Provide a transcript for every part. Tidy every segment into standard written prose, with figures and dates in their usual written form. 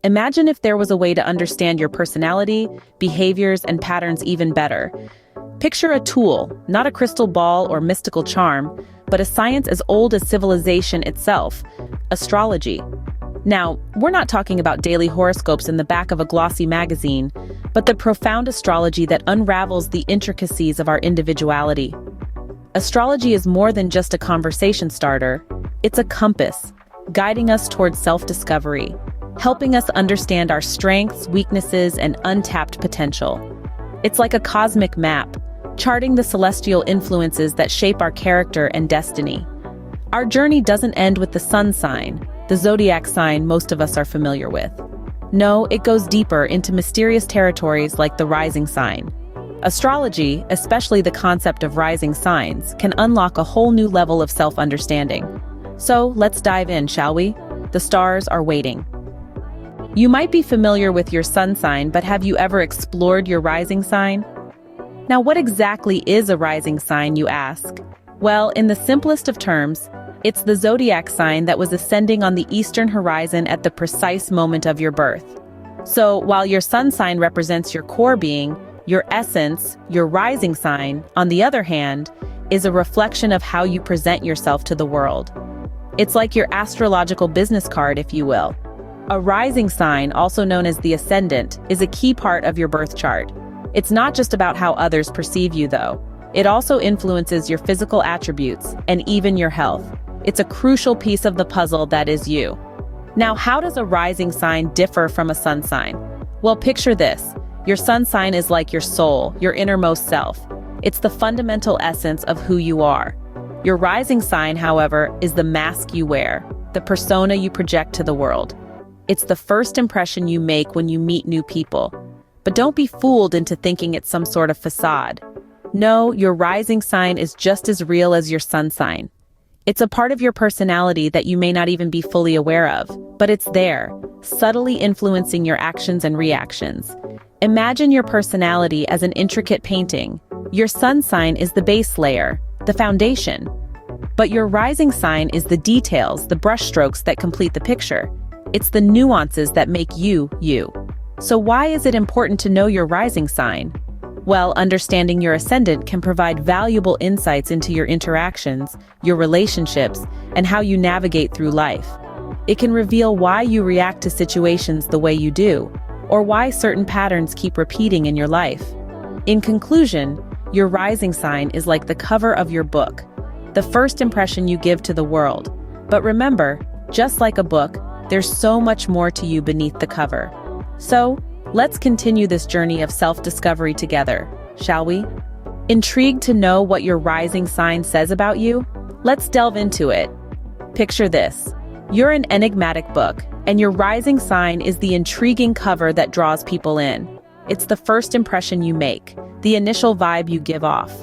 Imagine if there was a way to understand your personality, behaviors, and patterns even better. Picture a tool, not a crystal ball or mystical charm, but a science as old as civilization itself, astrology. Now, we're not talking about daily horoscopes in the back of a glossy magazine, but the profound astrology that unravels the intricacies of our individuality. Astrology is more than just a conversation starter. It's a compass, guiding us towards self-discovery, helping us understand our strengths, weaknesses, and untapped potential. It's like a cosmic map, charting the celestial influences that shape our character and destiny. Our journey doesn't end with the sun sign, the zodiac sign most of us are familiar with. No, it goes deeper into mysterious territories like the rising sign. Astrology, especially the concept of rising signs, can unlock a whole new level of self-understanding. So let's dive in, shall we? The stars are waiting. You might be familiar with your sun sign, but have you ever explored your rising sign? Now, what exactly is a rising sign, you ask? Well, in the simplest of terms, it's the zodiac sign that was ascending on the eastern horizon at the precise moment of your birth. So, while your sun sign represents your core being, your essence, your rising sign, on the other hand, is a reflection of how you present yourself to the world. It's like your astrological business card, if you will. A rising sign, also known as the ascendant, is a key part of your birth chart. It's not just about how others perceive you, though. It also influences your physical attributes and even your health. It's a crucial piece of the puzzle that is you. Now, how does a rising sign differ from a sun sign? Well, picture this. Your sun sign is like your soul, your innermost self. It's the fundamental essence of who you are. Your rising sign, however, is the mask you wear, the persona you project to the world. It's the first impression you make when you meet new people. But don't be fooled into thinking it's some sort of facade. No, your rising sign is just as real as your sun sign. It's a part of your personality that you may not even be fully aware of, but it's there, subtly influencing your actions and reactions. Imagine your personality as an intricate painting. Your sun sign is the base layer, the foundation. But your rising sign is the details, the brushstrokes that complete the picture. It's the nuances that make you, you. So why is it important to know your rising sign? Well, understanding your ascendant can provide valuable insights into your interactions, your relationships, and how you navigate through life. It can reveal why you react to situations the way you do, or why certain patterns keep repeating in your life. In conclusion, your rising sign is like the cover of your book, the first impression you give to the world. But remember, just like a book, there's so much more to you beneath the cover. So, let's continue this journey of self-discovery together, shall we? Intrigued to know what your rising sign says about you? Let's delve into it. Picture this. You're an enigmatic book, and your rising sign is the intriguing cover that draws people in. It's the first impression you make, the initial vibe you give off.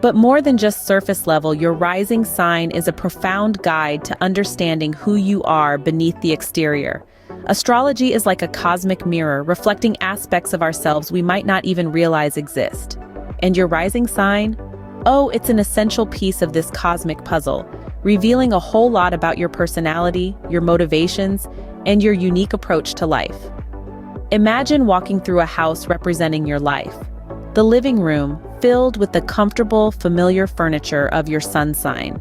But more than just surface level, your rising sign is a profound guide to understanding who you are beneath the exterior. Astrology is like a cosmic mirror reflecting aspects of ourselves we might not even realize exist. And your rising sign? Oh, it's an essential piece of this cosmic puzzle, revealing a whole lot about your personality, your motivations, and your unique approach to life. Imagine walking through a house representing your life. The living room, filled with the comfortable, familiar furniture of your sun sign.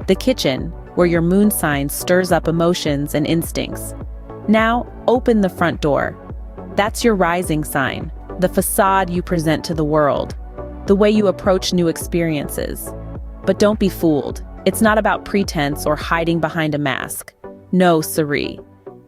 The kitchen, where your moon sign stirs up emotions and instincts. Now, open the front door. That's your rising sign, the facade you present to the world, the way you approach new experiences. But don't be fooled. It's not about pretense or hiding behind a mask. No, siree.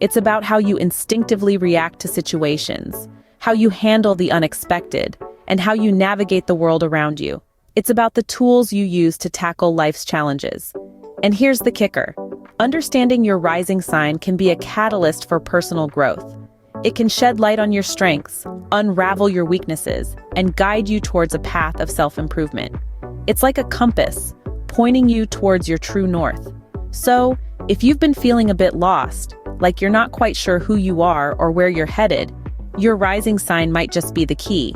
It's about how you instinctively react to situations, how you handle the unexpected, and how you navigate the world around you. It's about the tools you use to tackle life's challenges. And here's the kicker. Understanding your rising sign can be a catalyst for personal growth. It can shed light on your strengths, unravel your weaknesses, and guide you towards a path of self-improvement. It's like a compass, pointing you towards your true north. So, if you've been feeling a bit lost, like you're not quite sure who you are or where you're headed, your rising sign might just be the key.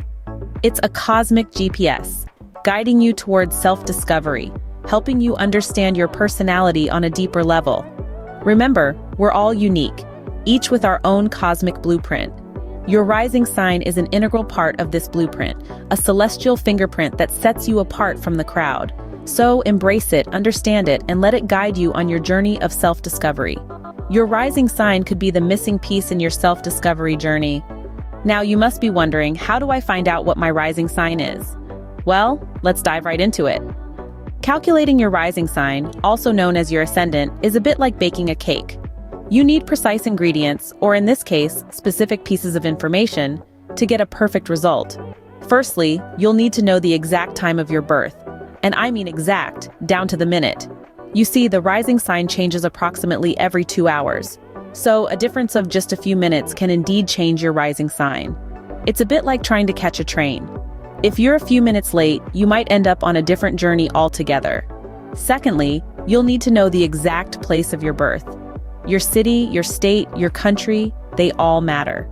It's a cosmic GPS, guiding you towards self-discovery, helping you understand your personality on a deeper level. Remember, we're all unique. each with our own cosmic blueprint. Your rising sign is an integral part of this blueprint, a celestial fingerprint that sets you apart from the crowd. So embrace it, understand it, and let it guide you on your journey of self-discovery. Your rising sign could be the missing piece in your self-discovery journey. Now you must be wondering, how do I find out what my rising sign is? Well, let's dive right into it. Calculating your rising sign, also known as your ascendant, is a bit like baking a cake. You need precise ingredients, or in this case, specific pieces of information, to get a perfect result. Firstly, you'll need to know the exact time of your birth. And I mean exact, down to the minute. You see, the rising sign changes approximately every 2 hours. So a difference of just a few minutes can indeed change your rising sign. It's a bit like trying to catch a train. If you're a few minutes late, you might end up on a different journey altogether. Secondly, you'll need to know the exact place of your birth. Your city, your state, your country, they all matter.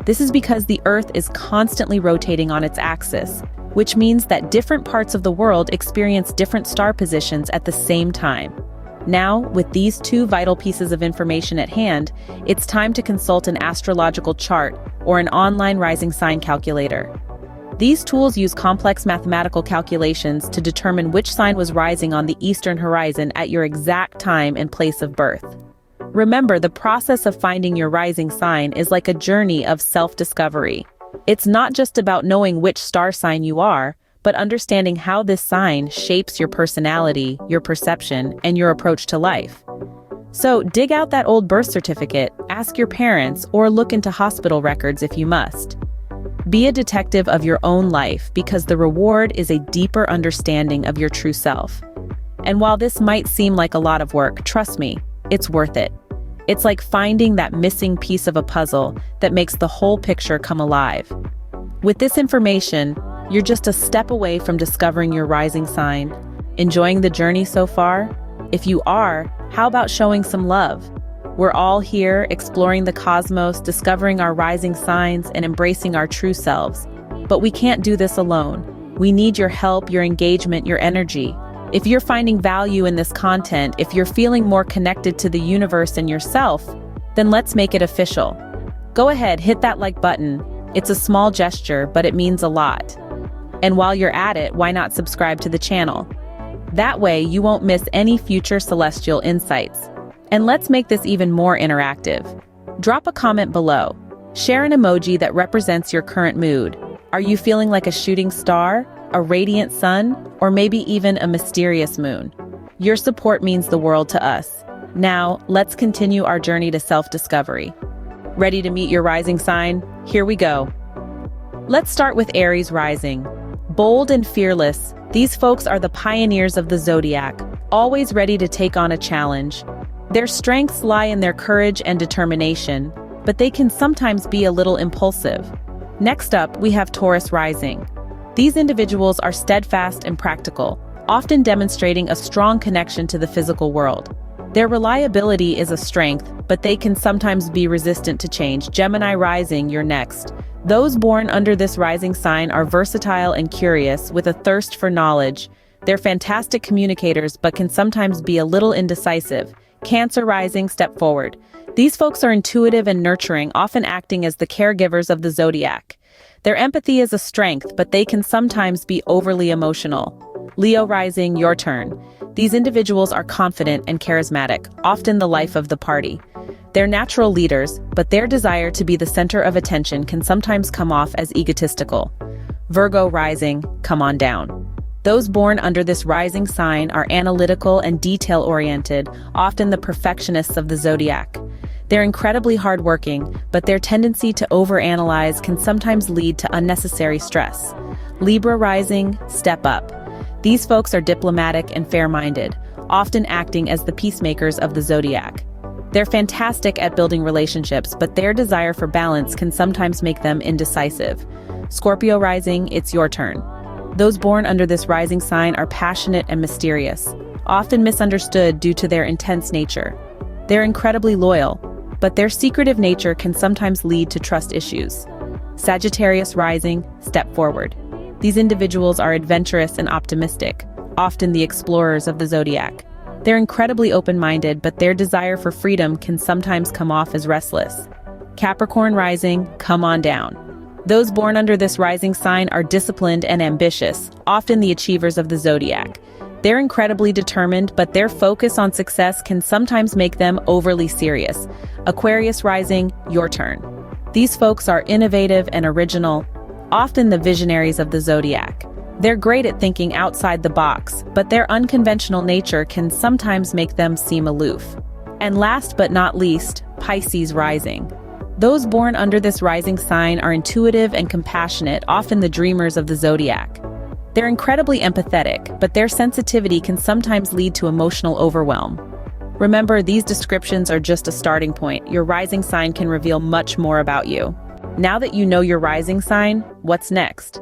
This is because the Earth is constantly rotating on its axis, which means that different parts of the world experience different star positions at the same time. Now, with these two vital pieces of information at hand, it's time to consult an astrological chart or an online rising sign calculator. These tools use complex mathematical calculations to determine which sign was rising on the eastern horizon at your exact time and place of birth. Remember, the process of finding your rising sign is like a journey of self-discovery. It's not just about knowing which star sign you are, but understanding how this sign shapes your personality, your perception, and your approach to life. So dig out that old birth certificate, ask your parents, or look into hospital records if you must. Be a detective of your own life, because the reward is a deeper understanding of your true self. And while this might seem like a lot of work, trust me, it's worth it. It's like finding that missing piece of a puzzle that makes the whole picture come alive. With this information, you're just a step away from discovering your rising sign. Enjoying the journey so far? If you are, how about showing some love? We're all here exploring the cosmos, discovering our rising signs, and embracing our true selves. But we can't do this alone. We need your help, your engagement, your energy. If you're finding value in this content, if you're feeling more connected to the universe and yourself, then let's make it official. Go ahead, hit that like button. It's a small gesture, but it means a lot. And while you're at it, why not subscribe to the channel? That way, you won't miss any future celestial insights. And let's make this even more interactive. Drop a comment below. Share an emoji that represents your current mood. Are you feeling like a shooting star, a radiant sun, or maybe even a mysterious moon? Your support means the world to us. Now, let's continue our journey to self-discovery. Ready to meet your rising sign? Here we go. Let's start with Aries rising. Bold and fearless, these folks are the pioneers of the zodiac, always ready to take on a challenge. Their strengths lie in their courage and determination, but they can sometimes be a little impulsive. Next up, we have Taurus rising. These individuals are steadfast and practical, often demonstrating a strong connection to the physical world. Their reliability is a strength, but they can sometimes be resistant to change. Gemini rising, you're next. Those born under this rising sign are versatile and curious, with a thirst for knowledge. They're fantastic communicators, but can sometimes be a little indecisive. Cancer rising, step forward. These folks are intuitive and nurturing, often acting as the caregivers of the zodiac. Their empathy is a strength, but they can sometimes be overly emotional. Leo rising, your turn. These individuals are confident and charismatic, often the life of the party. They're natural leaders, but their desire to be the center of attention can sometimes come off as egotistical. Virgo rising, come on down. Those born under this rising sign are analytical and detail-oriented, often the perfectionists of the zodiac. They're incredibly hardworking, but their tendency to overanalyze can sometimes lead to unnecessary stress. Libra rising, step up. These folks are diplomatic and fair-minded, often acting as the peacemakers of the zodiac. They're fantastic at building relationships, but their desire for balance can sometimes make them indecisive. Scorpio rising, it's your turn. Those born under this rising sign are passionate and mysterious, often misunderstood due to their intense nature. They're incredibly loyal, but their secretive nature can sometimes lead to trust issues. Sagittarius rising, step forward. These individuals are adventurous and optimistic, often the explorers of the zodiac. They're incredibly open-minded, but their desire for freedom can sometimes come off as restless. Capricorn rising, come on down. Those born under this rising sign are disciplined and ambitious, often the achievers of the zodiac. They're incredibly determined, but their focus on success can sometimes make them overly serious. Aquarius rising, your turn. These folks are innovative and original, often the visionaries of the zodiac. They're great at thinking outside the box, but their unconventional nature can sometimes make them seem aloof. And last but not least, Pisces rising. Those born under this rising sign are intuitive and compassionate, often the dreamers of the zodiac. They're incredibly empathetic, but their sensitivity can sometimes lead to emotional overwhelm. Remember, these descriptions are just a starting point. Your rising sign can reveal much more about you. Now that you know your rising sign, what's next?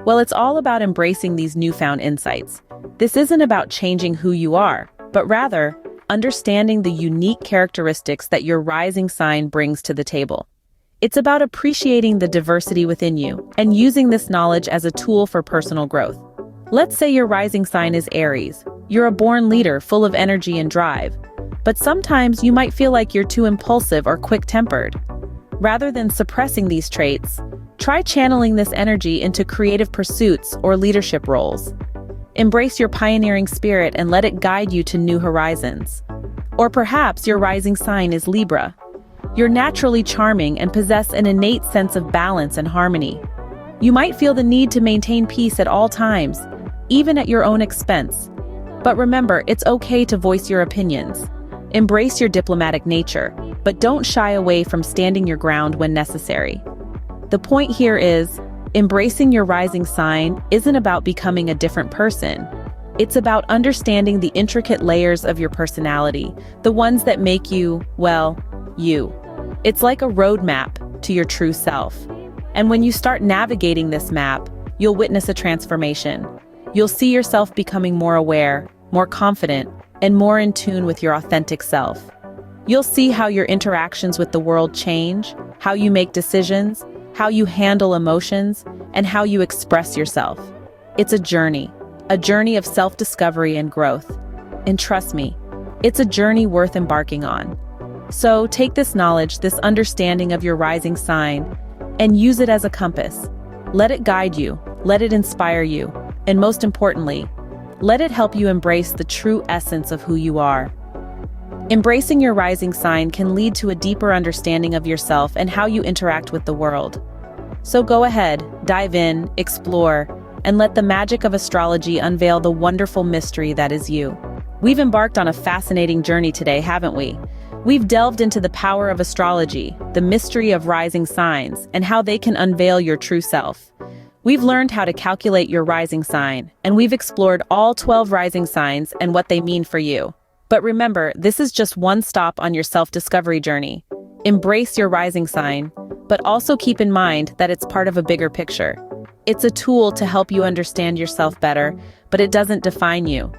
Well, it's all about embracing these newfound insights. This isn't about changing who you are, but rather, understanding the unique characteristics that your rising sign brings to the table. It's about appreciating the diversity within you and using this knowledge as a tool for personal growth. Let's say your rising sign is Aries. You're a born leader full of energy and drive, but sometimes you might feel like you're too impulsive or quick-tempered. Rather than suppressing these traits, try channeling this energy into creative pursuits or leadership roles. Embrace your pioneering spirit and let it guide you to new horizons. Or perhaps your rising sign is Libra. You're naturally charming and possess an innate sense of balance and harmony. You might feel the need to maintain peace at all times, even at your own expense. But remember, it's okay to voice your opinions. Embrace your diplomatic nature, but don't shy away from standing your ground when necessary. The point here is, embracing your rising sign isn't about becoming a different person. It's about understanding the intricate layers of your personality, the ones that make you, well, you. It's like a roadmap to your true self. And when you start navigating this map, you'll witness a transformation. You'll see yourself becoming more aware, more confident, and more in tune with your authentic self. You'll see how your interactions with the world change, how you make decisions, how you handle emotions, and how you express yourself. It's a journey of self-discovery and growth. And trust me, it's a journey worth embarking on. So take this knowledge, this understanding of your rising sign, and use it as a compass. Let it guide you, let it inspire you, and most importantly, let it help you embrace the true essence of who you are. Embracing your rising sign can lead to a deeper understanding of yourself and how you interact with the world. So go ahead, dive in, explore, and let the magic of astrology unveil the wonderful mystery that is you. We've embarked on a fascinating journey today, haven't we? We've delved into the power of astrology, the mystery of rising signs, and how they can unveil your true self. We've learned how to calculate your rising sign, and we've explored all 12 rising signs and what they mean for you. But remember, this is just one stop on your self-discovery journey. Embrace your rising sign, but also keep in mind that it's part of a bigger picture. It's a tool to help you understand yourself better, but it doesn't define you.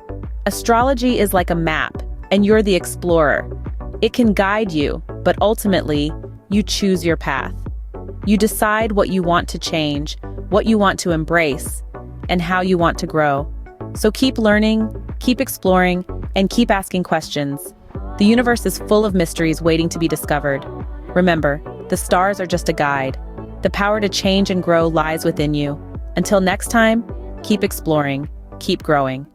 Astrology is like a map, and you're the explorer. It can guide you, but ultimately, you choose your path. You decide what you want to change, what you want to embrace, and how you want to grow. So keep learning, keep exploring, and keep asking questions. The universe is full of mysteries waiting to be discovered. Remember, the stars are just a guide. The power to change and grow lies within you. Until next time, keep exploring, keep growing.